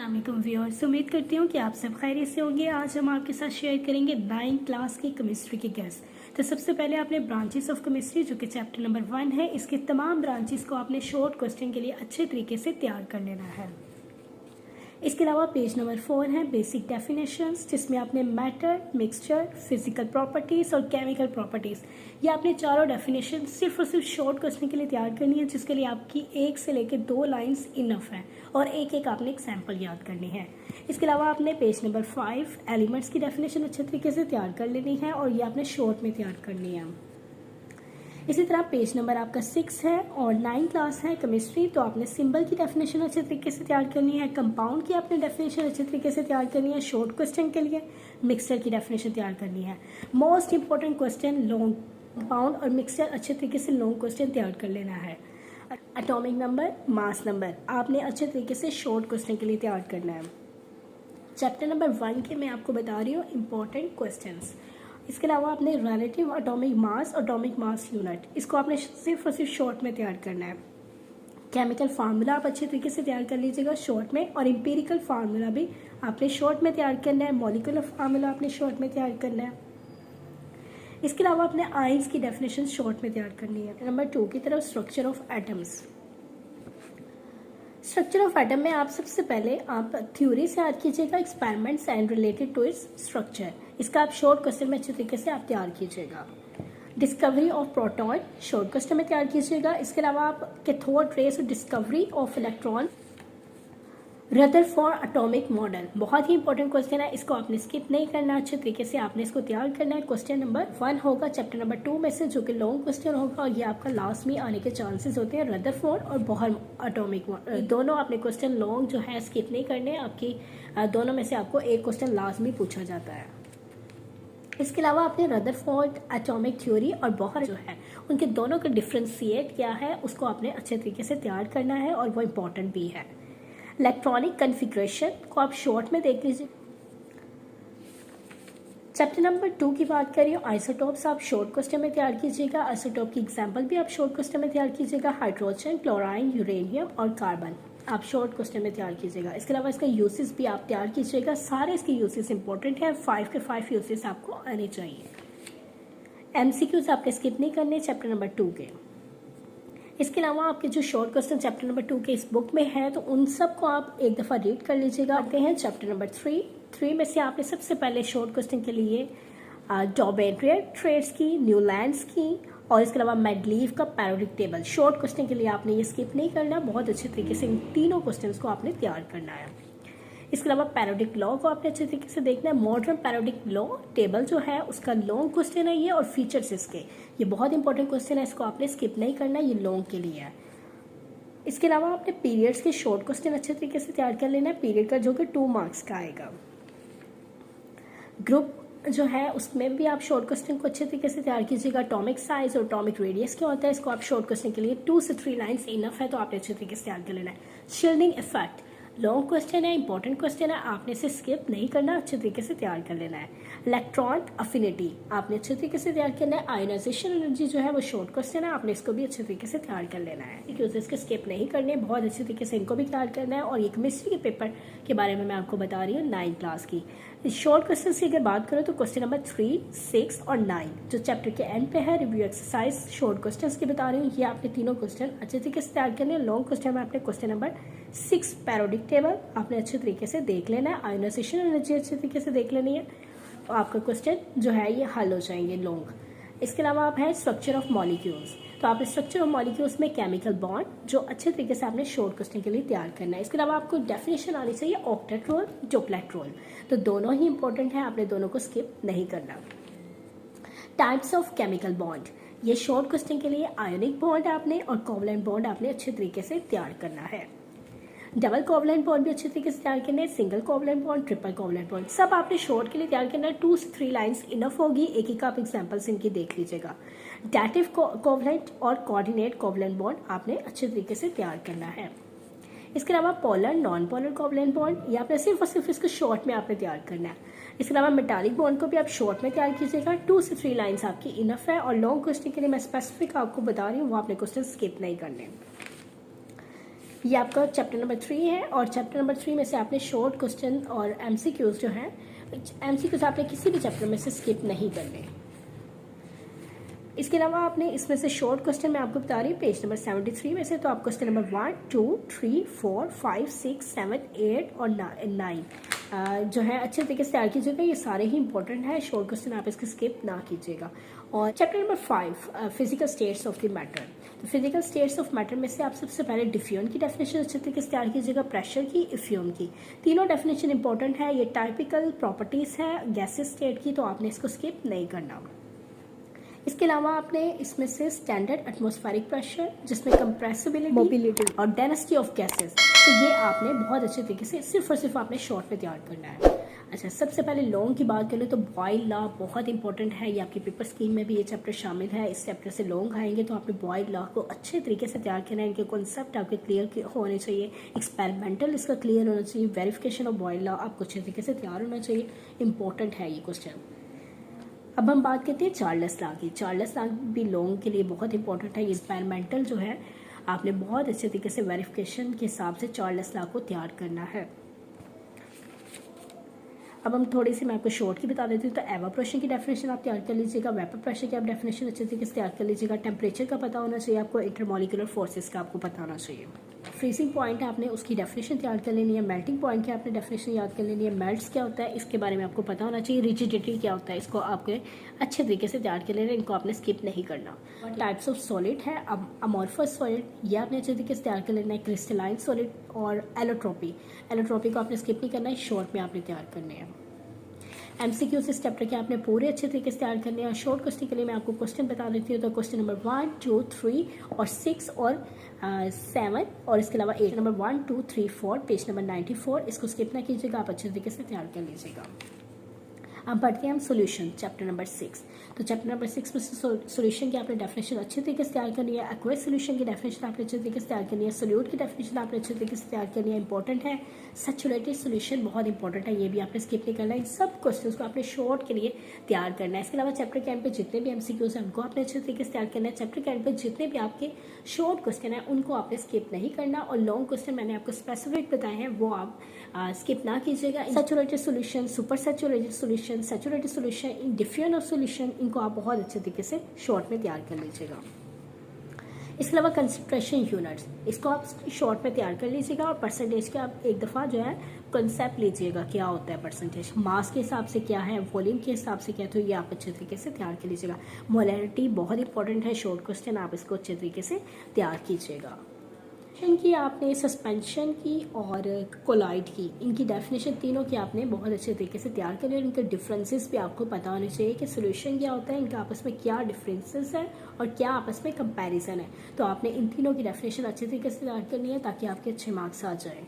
अस्सलामुअलैकुम व्यूअर्स, उम्मीद करती हूँ कि आप सब खैरियत से होंगे। आज हम आपके साथ शेयर करेंगे 9th क्लास की केमिस्ट्री की गेस। तो सबसे पहले आपने ब्रांचेस ऑफ केमिस्ट्री जो कि चैप्टर नंबर 1 है, इसके तमाम ब्रांचेस को आपने शॉर्ट क्वेश्चन के लिए अच्छे तरीके से तैयार कर लेना है। इसके अलावा पेज नंबर 4 है बेसिक डेफिनेशंस, जिसमें आपने मैटर, मिक्सचर, फिजिकल प्रॉपर्टीज़ और केमिकल प्रॉपर्टीज़, ये आपने चारों डेफिनेशन सिर्फ और सिर्फ शॉर्ट क्वेश्चन के लिए तैयार करनी है, जिसके लिए आपकी 1 से लेकर 2 लाइंस इनफ है और एक एक आपने एग्जाम्पल याद करनी है। इसके अलावा आपने पेज नंबर 5 एलिमेंट्स की डेफिनेशन अच्छे तरीके से तैयार कर लेनी है और ये आपने शॉर्ट में तैयार करनी है। इसी तरह पेज नंबर आपका 6 है और 9 क्लास है केमिस्ट्री, तो आपने सिंबल की डेफिनेशन अच्छे तरीके से तैयार करनी है, कंपाउंड की आपने डेफिनेशन अच्छे तरीके से तैयार करनी है शॉर्ट क्वेश्चन के लिए, मिक्सचर की डेफिनेशन तैयार करनी है। Most important question long, compound और मिक्सचर अच्छे तरीके से लॉन्ग क्वेश्चन तैयार कर लेना है। एटॉमिक नंबर, मास नंबर आपने अच्छे तरीके से शॉर्ट क्वेश्चन के लिए तैयार करना है। चैप्टर नंबर 1 के मैं आपको बता रही हूँ इंपॉर्टेंट क्वेश्चंस। इसके अलावा आपने रिलेटिव एटॉमिक मास यूनिट, इसको आपने सिर्फ और सिर्फ शॉर्ट में तैयार करना है। केमिकल फार्मूला आप अच्छे तरीके से तैयार कर लीजिएगा शॉर्ट में, और एम्पिरिकल फार्मूला भी आपने शॉर्ट में तैयार करना है। मॉलिक्यूलर फार्मूला आपने शॉर्ट में तैयार करना है। इसके अलावा आपने आयंस की डेफिनेशन शॉर्ट में तैयार करनी है। नंबर 2 की तरफ structure of atoms. Structure of atom में आप सबसे पहले आप थ्योरी से याद कीजिएगा, experiments and related to its structure, इसका आप शॉर्ट क्वेश्चन में अच्छे तरीके से आप तैयार कीजिएगा। Discovery of proton short question में तैयार कीजिएगा। इसके अलावा आप कैथोड रेस और discovery of electron, Rutherford atomic model, बहुत ही इंपॉर्टेंट क्वेश्चन है, इसको आपने स्किप नहीं करना, अच्छे तरीके से आपने इसको तैयार करना है। क्वेश्चन नंबर 1 होगा चैप्टर नंबर 2 में से, जो कि लॉन्ग क्वेश्चन होगा और ये आपका लास्ट में आने के चांसेस होते हैं। रदरफोर्ड और बोहर एटॉमिक मॉडल, दोनों आपने क्वेश्चन लॉन्ग जो है स्किप नहीं करने, आपकी दोनों में से आपको एक क्वेश्चन लास्ट में पूछा जाता है। इसके अलावा आपने रदरफोर्ड एटॉमिक थ्योरी और बोहर जो है उनके दोनों का डिफ्रेंशिएट क्या है, उसको आपने अच्छे तरीके से तैयार करना है और वो इम्पॉर्टेंट भी है। इलेक्ट्रॉनिक कन्फिग्रेशन को आप शॉर्ट में देख लीजिए। चैप्टर नंबर 2 की बात करिए, आइसोटोप्स आप शॉर्ट क्वेश्चन में तैयार कीजिएगा। आइसोटोप की एग्जांपल भी आप शॉर्ट क्वेश्चन में तैयार कीजिएगा। हाइड्रोजन, क्लोराइन, यूरेनियम और कार्बन आप शॉर्ट क्वेश्चन में तैयार कीजिएगा। इसके अलावा इसका यूसेस भी आप तैयार कीजिएगा, सारे इसके यूसेस इंपॉर्टेंट है, 5 के 5 यूसेस आपको आने चाहिए। एमसीक्यूज आपने स्किप नहीं करने चैप्टर नंबर 2 के। इसके अलावा आपके जो शॉर्ट क्वेश्चन चैप्टर नंबर 2 के इस बुक में है, तो उन सब को आप एक दफ़ा रीड कर लीजिएगा। आते हैं चैप्टर नंबर 3 में से आपने सबसे पहले शॉर्ट क्वेश्चन के लिए डॉबेड्रियर ट्रेड्स की, न्यूलैंड्स की, और इसके अलावा मेडलीव का पैरोडिक टेबल, शॉर्ट क्वेश्चन के लिए आपने ये स्किप नहीं करना, बहुत अच्छे तरीके से इन तीनों क्वेश्चन को आपने तैयार करना है। इसके अलावा पैरोडिक लॉ को आपने अच्छे तरीके से देखना है। मॉडर्न पैरोडिक लॉ टेबल जो है उसका लॉन्ग क्वेश्चन है ये, और फीचर्स इसके, ये बहुत इंपॉर्टेंट क्वेश्चन है, इसको आपने स्किप नहीं करना, ये लॉन्ग के लिए है। इसके अलावा आपने पीरियड्स के शॉर्ट क्वेश्चन अच्छे तरीके से तैयार कर लेना है, पीरियड का जो कि 2 मार्क्स का आएगा। ग्रुप जो है उसमें भी आप शॉर्ट क्वेश्चन को अच्छे तरीके से तैयार कीजिएगा। एटॉमिक साइज और एटॉमिक रेडियस क्या होता है, इसको आप शॉर्ट क्वेश्चन के लिए 2 से 3 लाइन्स इनफ है, तो आपने अच्छे तरीके से तैयार कर लेना है। शील्डिंग इफेक्ट लॉन्ग क्वेश्चन है, इंपॉर्टेंट क्वेश्चन है, आपने इसे स्किप नहीं करना, अच्छे तरीके से तैयार कर लेना है। इलेक्ट्रॉन अफिनिटी आपने अच्छे तरीके से तैयार करना है। आयोनाइजेशन एनर्जी जो है वो शॉर्ट क्वेश्चन है, आपने इसको भी अच्छे तरीके से तैयार कर लेना है, क्योंकि इसके स्किप नहीं करने, बहुत अच्छे तरीके से इनको भी तैयार करना है। और ये केमिस्ट्री के पेपर के बारे में मैं आपको बता रही हूँ 9 क्लास की। शॉर्ट क्वेश्चन की अगर बात करें तो क्वेश्चन नंबर 3, 6 और 9 जो चैप्टर के एंड पे है, रिव्यू एक्सरसाइज शॉर्ट क्वेश्चन की बता रही हूँ, ये आपने तीनों क्वेश्चन अच्छे तरीके से तैयार करने हैं। लॉन्ग क्वेश्चन में आपने क्वेश्चन नंबर 6 पैरोडिक टेबल आपने अच्छे तरीके से देख लेना है। आयोनाइजेशन एनर्जी अच्छे तरीके से देख लेनी है, तो आपका क्वेश्चन जो है ये हल हो जाएंगे लॉन्ग। इसके अलावा आप है स्ट्रक्चर ऑफ मॉलिक्यूल्स, तो आपने स्ट्रक्चर ऑफ मॉलिक्यूल्स में केमिकल बॉन्ड जो अच्छे तरीके से आपने शॉर्ट क्वेश्चन के लिए तैयार करना है। इसके अलावा आपको डेफिनेशन आनी चाहिए ऑक्टेट रोल, डुप्लेट रोल, तो दोनों ही इंपॉर्टेंट है, आपने दोनों को स्किप नहीं करना। टाइप्स ऑफ केमिकल बॉन्ड, ये शॉर्ट क्वेश्चन के लिए आयोनिक बॉन्ड आपने और कोवलेंट बॉन्ड आपने अच्छे तरीके से तैयार करना है। डबल कोवलेंट बॉन्ड भी अच्छे तरीके से तैयार करना है, single covalent bond, triple covalent bond, सब आपने शॉर्ट के लिए तैयार करना है। 2 से 3 लाइन्स इनफ होगी, एक एक आप एग्जांपल्स इनकी देख लीजिएगा। डैटिव कोवलेंट और कोऑर्डिनेट कोवलेंट बॉन्ड आपने अच्छे तरीके से तैयार करना है। इसके अलावा polar, non polar covalent bond, ये आपने सिर्फ और सिर्फ इसको शॉर्ट में आपने तैयार करना है। इसके अलावा मेटालिक बॉन्ड को भी आप शॉर्ट में तैयार कीजिएगा, 2 से 3 लाइन्स आपकी इनफ है। और लॉन्ग क्वेश्चन के लिए मैं स्पेसिफिक आपको बता रही हूँ, वो आपने क्वेश्चन स्किप नहीं करने। ये आपका चैप्टर नंबर 3 है और चैप्टर नंबर 3 में से आपने शॉर्ट क्वेश्चन और एमसीक्यूज जो हैं, एमसीक्यूज आपने किसी भी चैप्टर में से स्किप नहीं करने। इसके अलावा आपने इसमें से शॉर्ट क्वेश्चन मैं आपको बता रही हूँ पेज नंबर 73 में से, तो आप क्वेश्चन नंबर 1, 2, 3, 4, 5, 6, 7, 8 और 9 जो है अच्छे तरीके से तैयार कीजिएगा। ये सारे ही इंपॉर्टेंट है, शॉर्ट क्वेश्चन आप इसके स्किप ना कीजिएगा। और chapter number 5 physical states of the matter, तो फिजिकल स्टेट्स ऑफ मैटर में से आप सबसे पहले डिफ्यूजन की डेफिनेशन अच्छे तरीके से तैयार कीजिएगा, प्रेशर की, इफ्यूम की। तीनों डेफिनेशन इंपॉर्टेंट है। ये टाइपिकल प्रॉपर्टीज है गैसेस स्टेट की, तो आपने इसको स्किप नहीं करना। इसके अलावा आपने इसमें से स्टैंडर्ड एटमॉस्फेरिक प्रेशर, जिसमें कंप्रेसिबिलिटी, मोबिलिटी और डेंसिटी ऑफ गैसेस, तो ये आपने बहुत अच्छे तरीके से सिर्फ और सिर्फ आपने शॉर्ट में तैयार करना है। अच्छा, सबसे पहले लॉन्ग की बात करें तो बॉयल लॉ बहुत इंपॉर्टेंट है। ये आपकी पेपर स्कीम में भी ये चैप्टर शामिल है। इस चैप्टर से लॉन्ग आएंगे तो आपने बॉयल लॉ को अच्छे तरीके से तैयार करना है। इनके कॉन्सेप्ट आपके क्लियर होने चाहिए, एक्सपेरिमेंटल इसका क्लियर होना चाहिए, वेरिफिकेशन ऑफ बॉयल लॉ आपको अच्छे तरीके से तैयार होना चाहिए। इंपॉर्टेंट है ये क्वेश्चन। अब हम बात करते हैं चार्ल्स लॉ की। चार्ल्स लॉ भी लॉन्ग के लिए बहुत इंपॉर्टेंट है। एक्सपेरिमेंटल जो है आपने बहुत अच्छे तरीके से वेरिफिकेशन के हिसाब से चार्ल्स लॉ को तैयार करना है। अब हम थोड़ी सी मैं आपको शॉर्ट की बता देती हूँ। तो एवापोरेशन की डेफिनेशन आप तैयार कर लीजिएगा, वेपर प्रेशर की आप डेफिनेशन अच्छे तरीके से तैयार कर लीजिएगा, टेम्परेचर का पता होना चाहिए आपको, इंटरमोलिकुलर फोर्सेस का आपको पता होना चाहिए। फ्रीजिंग पॉइंट है आपने उसकी डेफिनेशन तैयार कर लेनी है, मेल्टिंग पॉइंट की आपने डेफिनेशन याद कर लेनी है, मेल्ट्स क्या होता है इसके बारे में आपको पता होना चाहिए, रिजिडिटी क्या होता है इसको आपके अच्छे तरीके से तैयार कर लेना है, इनको आपने स्किप नहीं करना। टाइप्स ऑफ सॉलिड है, अब अमॉर्फस सॉलिड ये आपने अच्छे तरीके से तैयार कर लेना है, क्रिस्टलाइन सॉलिड और एलोट्रोपी, एलोट्रोपी को आपने स्किप नहीं करना है, शॉर्ट में आपने तैयार करने हैं। एमसीक्यूज इस चैप्टर के आपने पूरे अच्छे तरीके से तैयार करने हैं। शॉर्ट क्वेश्चन के लिए मैं आपको क्वेश्चन बता देती हूँ। तो क्वेश्चन नंबर 1, 2, 3 और 6 और 7 और इसके अलावा 8 नंबर 1, 2, 3, 4 पेज नंबर 94, इसको स्किप ना कीजिएगा, आप अच्छे तरीके से तैयार कर लीजिएगा। अब बढ़ते हैं हम सोल्यूशन चैप्टर नंबर 6। तो चैप्टर नंबर 6 में सोल्यूशन की आपने डेफिनेशन अच्छे तरीके से तैयार करनी है, एक्वस सोल्यूशन की डेफिनेशन आपने अच्छे तरीके से तैयार करनी है, सोल्यूट की डेफिनेशन आपने अच्छे तरीके से तैयार करनी है। इंपॉर्टेंट है सैचुरेटेड सोल्यूशन, बहुत इंपॉर्टेंट है, ये भी आपने स्किप नहीं करना है। इन सब क्वेश्चंस को आपने शॉर्ट के लिए तैयार करना है। इसके अलावा चैप्टर के एंड पे जितने भी एमसीक्यूज हैं उनको आपने अच्छे तरीके से तैयार करना है। चैप्टर के एंड पे जितने भी आपके शॉर्ट क्वेश्चन हैं उनको आपने स्किप नहीं करना, और लॉन्ग क्वेश्चन मैंने आपको स्पेसिफिक बताए हैं वो आप स्किप ना कीजिएगा। Saturated solution, super saturated solution, saturated solution, different of solution, इनको आप बहुत अच्छे तरीके से शॉर्ट में तैयार कर लीजिएगा। इसके अलावा कंसंट्रेशन यूनिट्स, इसको आप शॉर्ट में तैयार कर लीजिएगा, और परसेंटेज का आप एक दफ़ा जो है कंसेप्ट लीजिएगा क्या होता है परसेंटेज, मास के हिसाब से क्या है, वॉल्यूम के हिसाब से क्या है, तो ये आप अच्छे तरीके से तैयार कर लीजिएगा। मोलैरिटी बहुत इंपॉर्टेंट है, शॉर्ट क्वेश्चन आप इसको अच्छे तरीके से तैयार कीजिएगा। की आपने सस्पेंशन की और कोलाइड की, इनकी डेफिनेशन तीनों की आपने बहुत अच्छे तरीके से तैयार करें, और इनके डिफरेंसेस भी आपको पता होने चाहिए कि सोल्यूशन क्या होता है, इनका आपस में क्या डिफरेंसेस है और क्या आपस में कंपैरिजन है। तो आपने इन तीनों की डेफिनेशन अच्छे तरीके से तैयार करनी है ताकि आपके अच्छे मार्क्स आ जाए।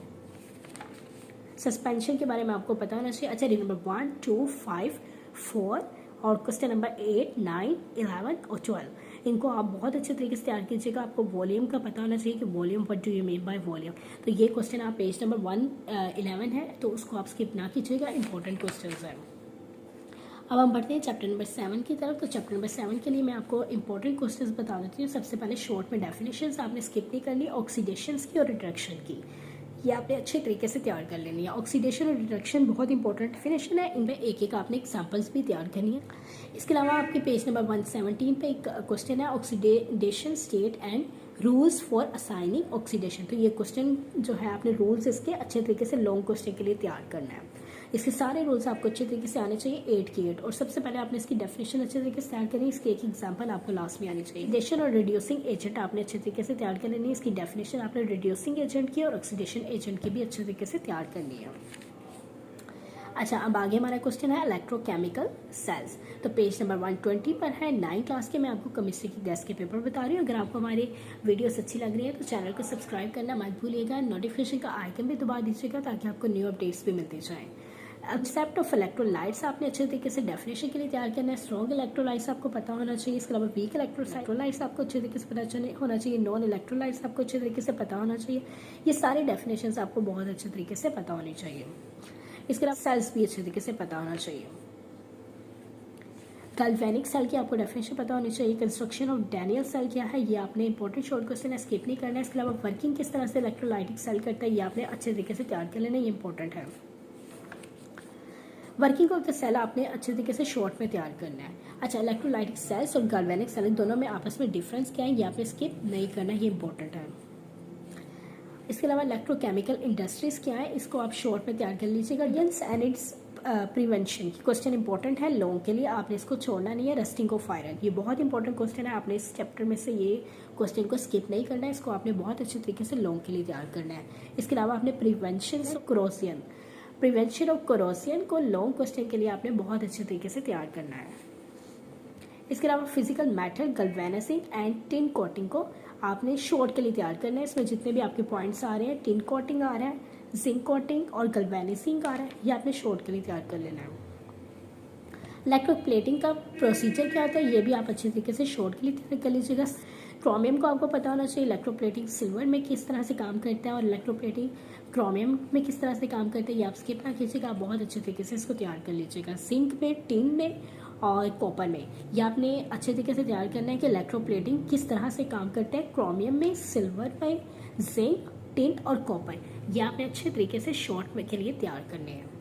सस्पेंशन के बारे में आपको पता होना चाहिए। अच्छा, नंबर 1, 2, 5, 4 और क्वेश्चन नंबर 8, 9, 11 और 12, इनको आप बहुत अच्छे तरीके से तैयार कीजिएगा। आपको वॉल्यूम का पता होना चाहिए कि volume, what do you mean by volume. तो ये क्वेश्चन आप पेज नंबर 111 है, तो उसको आप स्किप ना कीजिएगा, इंपॉर्टेंट क्वेश्चन है। अब हम बढ़ते हैं चैप्टर नंबर 7 की तरफ। तो चैप्टर नंबर 7 के लिए मैं आपको इंपॉर्टेंट क्वेश्चंस बता देती हूँ। सबसे पहले शॉर्ट में डेफिनेशंस आपने स्किप नहीं करनी, ऑक्सीडेशंस की और रिडक्शन की, ये आपने अच्छे तरीके से तैयार कर लेनी है। ऑक्सीडेशन और रिडक्शन बहुत इंपॉर्टेंट डेफिनेशन है, इनमें एक एक आपने एग्जांपल्स भी तैयार करनी है। इसके अलावा आपके पेज नंबर 117 पे एक क्वेश्चन है, oxidation state and rules for assigning oxidation. तो ये क्वेश्चन जो है आपने रूल्स इसके अच्छे तरीके से लॉन्ग क्वेश्चन के लिए तैयार करना है। इसके सारे रूल्स आपको अच्छे तरीके से आने चाहिए, 8 की 8। और सबसे पहले आपने इसकी डेफिनेशन अच्छे तरीके से तैयार करनी है, इसकी एक एग्जांपल आपको लास्ट में आनी चाहिए। ऑक्सीडेशन और रिड्यूसिंग एजेंट आपने अच्छे तरीके से तैयार कर लेनी है, इसकी डेफिनेशन आपने रिड्यूसिंग एजेंट की और ऑक्सीडेशन एजेंट की भी अच्छे तरीके से तैयार करनी है। अच्छा, अब आगे हमारा क्वेश्चन है इलेक्ट्रोकेमिकल सेल्स। तो पेज नंबर 120 पर है, 9th क्लास के मैं आपको केमिस्ट्री की गैस के पेपर बता रही हूँ। अगर आपको हमारी वीडियोस अच्छी लग रही है तो चैनल को सब्सक्राइब करना मत भूलिएगा, नोटिफिकेशन का आइकन भी दबा दीजिएगा ताकि आपको न्यू अपडेट्स भी मिलते जाएँ। कंसेप्ट ऑफ इलेक्ट्रोलाइट्स आपने अच्छे तरीके से डेफिनेशन के लिए तैयार करना है। स्ट्रॉन्ग इलेक्ट्रोलाइट्स आपको पता होना चाहिए, इसके अलावा वीक इलेक्ट्रोलाइट्स आपको अच्छे तरीके से पता होना चाहिए, नॉन इलेक्ट्रोलाइट्स आपको अच्छे तरीके से पता होना चाहिए। ये सारे डेफिनेशंस आपको बहुत अच्छे तरीके से पता होनी चाहिए। इसके अलावा सेल्स भी अच्छे तरीके से पता होना चाहिए। गैल्वेनिक सेल की आपको डेफिनेशन पता होनी चाहिए। कंस्ट्रक्शन ऑफ डैनियल सेल क्या है, ये आपने इंपॉर्टेंट शॉर्ट क्वेश्चन स्किप नहीं करना है। इसके अलावा वर्किंग किस तरह से इलेक्ट्रोलाइटिक सेल करता है, ये आपने अच्छे तरीके से तैयार कर लेना है, ये इंपॉर्टेंट है। वर्किंग ऑफ द सेल आपने अच्छे तरीके से शॉर्ट में तैयार करना है। अच्छा, इलेक्ट्रोलाइटिक सेल्स और गैल्वेनिक सेल दोनों में आपस में डिफरेंस क्या है, ये आपने स्किप नहीं करना है, ये इंपॉर्टेंट है। इसके अलावा इलेक्ट्रोकेमिकल इंडस्ट्रीज क्या है, इसको आप शॉर्ट में तैयार कर लीजिएगा। And it's prevention question important है लोगों के लिए, आपने इसको छोड़ना नहीं है। रस्टिंग ऑफ आयरन, ये बहुत इंपॉर्टेंट क्वेश्चन है, आपने इस चैप्टर में से ये क्वेश्चन को स्किप नहीं करना है, इसको आपने बहुत अच्छे तरीके से लोगों के लिए तैयार करना है। इसके अलावा आपने प्रिवेंशन ऑफ कोरोसियन को लॉन्ग क्वेश्चन के लिए आपने बहुत अच्छे तरीके से तैयार करना है। इसके अलावा physical matter galvanising and tin coating को आपने शॉर्ट के लिए तैयार करना है। इसमें जितने भी आपके पॉइंट्स आ रहे हैं, टिन कोटिंग आ रहा है, जिंक कोटिंग और गैल्वेनाइजिंग आ रहा है, ये आपने शॉर्ट के लिए तैयार कर लेना है। इलेक्ट्रोप्लेटिंग का प्रोसीजर क्या होता है, ये भी आप अच्छे तरीके से शॉर्ट के लिए तैयार कर लीजिएगा। क्रोमियम को आपको पता होना चाहिए, इलेक्ट्रोप्लेटिंग सिल्वर में किस तरह से काम करता है और इलेक्ट्रोप्लेटिंग क्रोमियम में किस तरह से काम करता है, ये आप स्किप ना कीजिएगा, आप बहुत अच्छे तरीके से इसको तैयार कर लीजिएगा। जिंक में, टिन में और कॉपर में, ये आपने अच्छे तरीके से तैयार करना है कि इलेक्ट्रोप्लेटिंग किस तरह से काम करते हैं क्रोमियम में, सिल्वर में, जिंक, टिन और कॉपर, ये आपने अच्छे तरीके से शॉर्ट में के लिए तैयार करने हैं।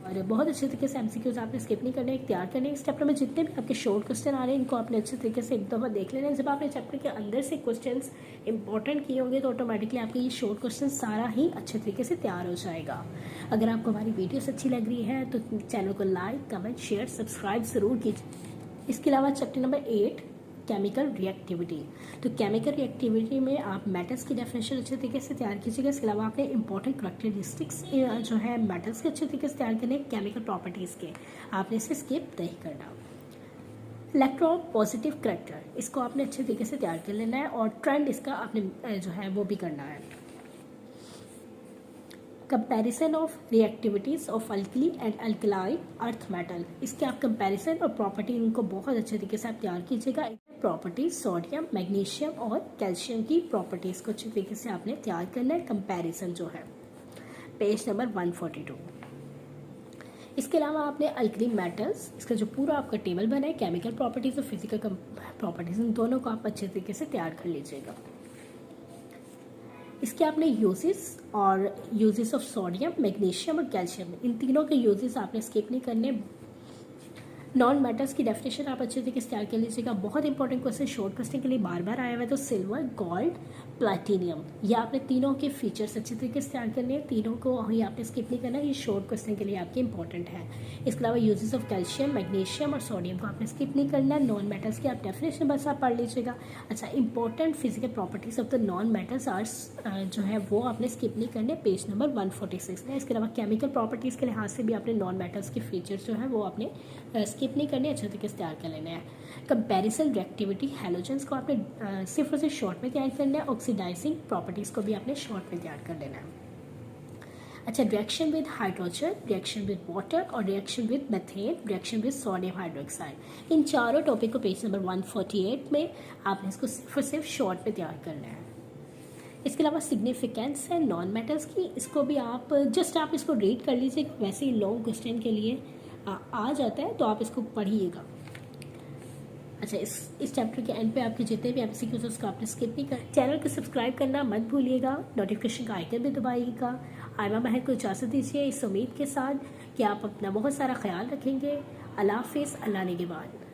और बहुत अच्छे तरीके से एमसीक्यूज आपने स्किप नहीं करने, तैयार करने। इस चैप्टर में जितने भी आपके शॉर्ट क्वेश्चन आ रहे हैं, इनको आपने अच्छे तरीके से एक दफ़ा देख लेना है। जब आपने चैप्टर के अंदर से क्वेश्चंस इंपॉर्टेंट किए होंगे तो ऑटोमेटिकली आपके ये शॉर्ट क्वेश्चन सारा ही अच्छे तरीके से तैयार हो जाएगा। अगर आपको हमारी वीडियोस अच्छी लग रही है तो चैनल को लाइक, कमेंट, शेयर, सब्सक्राइब ज़रूर कीजिए। इसके अलावा चैप्टर नंबर 8 केमिकल रिएक्टिविटी, तो केमिकल रिएक्टिविटी में आप मेटल्स की डेफिनेशन अच्छे तरीके से तैयार कीजिएगा। इसके अलावा आपने इंपॉर्टेंट करैक्टरिस्टिक्स जो है मेटल्स के अच्छे तरीके से तैयार करने, केमिकल प्रॉपर्टीज़ के, आपने इसे स्किप नहीं करना। इलेक्ट्रॉन पॉजिटिव करैक्टर, इसको आपने अच्छे तरीके से तैयार कर लेना है और ट्रेंड इसका आपने जो है वो भी करना है। Comparison of reactivities of alkali and alkali earth metal, इसके आप कंपैरिजन और प्रॉपर्टी इनको बहुत अच्छे तरीके से आप तैयार कीजिएगा। प्रॉपर्टीज सोडियम, मैग्नीशियम और कैल्शियम की प्रॉपर्टीज को अच्छे तरीके से आपने तैयार करना है, कंपैरिजन जो है, पेज नंबर 142। इसके अलावा आपने अल्कली मेटल्स, इसका जो पूरा आपका टेबल बना है, केमिकल प्रॉपर्टीज और फिजिकल प्रॉपर्टीज, इन दोनों को आप अच्छे तरीके से तैयार कर लीजिएगा। इसके आपने यूजेस ऑफ सोडियम, मैग्नीशियम और कैल्शियम, इन तीनों के यूजेस आपने स्किप नहीं करने। नॉन मेटल्स की डेफिनेशन आप अच्छे तरीके से तैयार कर लीजिएगा। बहुत इंपॉर्टेंट क्वेश्चन शॉर्ट क्वेश्चन के लिए बार बार आया हुआ है, तो सिल्वर, गोल्ड, प्लैटिनियम, ये आपने तीनों के फीचर्स अच्छे तरीके से तैयार करने हैं, तीनों को ही आपने स्किप नहीं करना, ये शॉर्ट क्वेश्चन के लिए आपके इंपॉर्टेंट है। इसके अलावा यूजेस ऑफ कैल्शियम, मैग्नीशियम और सोडियम को आपने स्किप नहीं करना है। नॉन मेटल्स की आप डेफिनेशन बस आप पढ़ लीजिएगा। अच्छा, important physical properties of the non metals arts जो है वो आपने स्किप नहीं करने, पेज नंबर 146 में। इसके अलावा केमिकल प्रॉपर्टीज़ के लिहाज से भी आपने नॉन मेटल्स के फीचर्स जो है वो आपने स्किप नहीं करने, अच्छे तरीके से तैयार कर लेना है। कंपैरिजन रिएक्टिविटी, हैलोजेंस को आपने सिर्फ और सिर्फ शॉर्ट में तैयार करना है। ऑक्सीडाइजिंग प्रॉपर्टीज़ को भी आपने शॉर्ट में तैयार कर लेना है। अच्छा, reaction with hydrogen, reaction with water और reaction with methane, reaction with sodium hydroxide, इन चारों टॉपिक को पेज नंबर 148 में आपने इसको सिर्फ और सिर्फ शॉर्ट में तैयार करना है। इसके अलावा सिग्निफिकेंस है नॉन मेटल्स की, इसको भी आप इसको रीड कर लीजिए, वैसे ही लॉन्ग क्वेश्चन के लिए आ जाता है तो आप इसको पढ़िएगा। अच्छा, इस चैप्टर के एंड पे आपके जितने भी एमसीक्यूज उसको आपने स्किप नहीं कर। चैनल को सब्सक्राइब करना मत भूलिएगा, नोटिफिकेशन का आइकन भी दबाइएगा। आयमा बहन को इजाज़त दीजिए इस उम्मीद के साथ कि आप अपना बहुत सारा ख्याल रखेंगे। अल्लाह हाफिज़, अल्लाह निगहबान।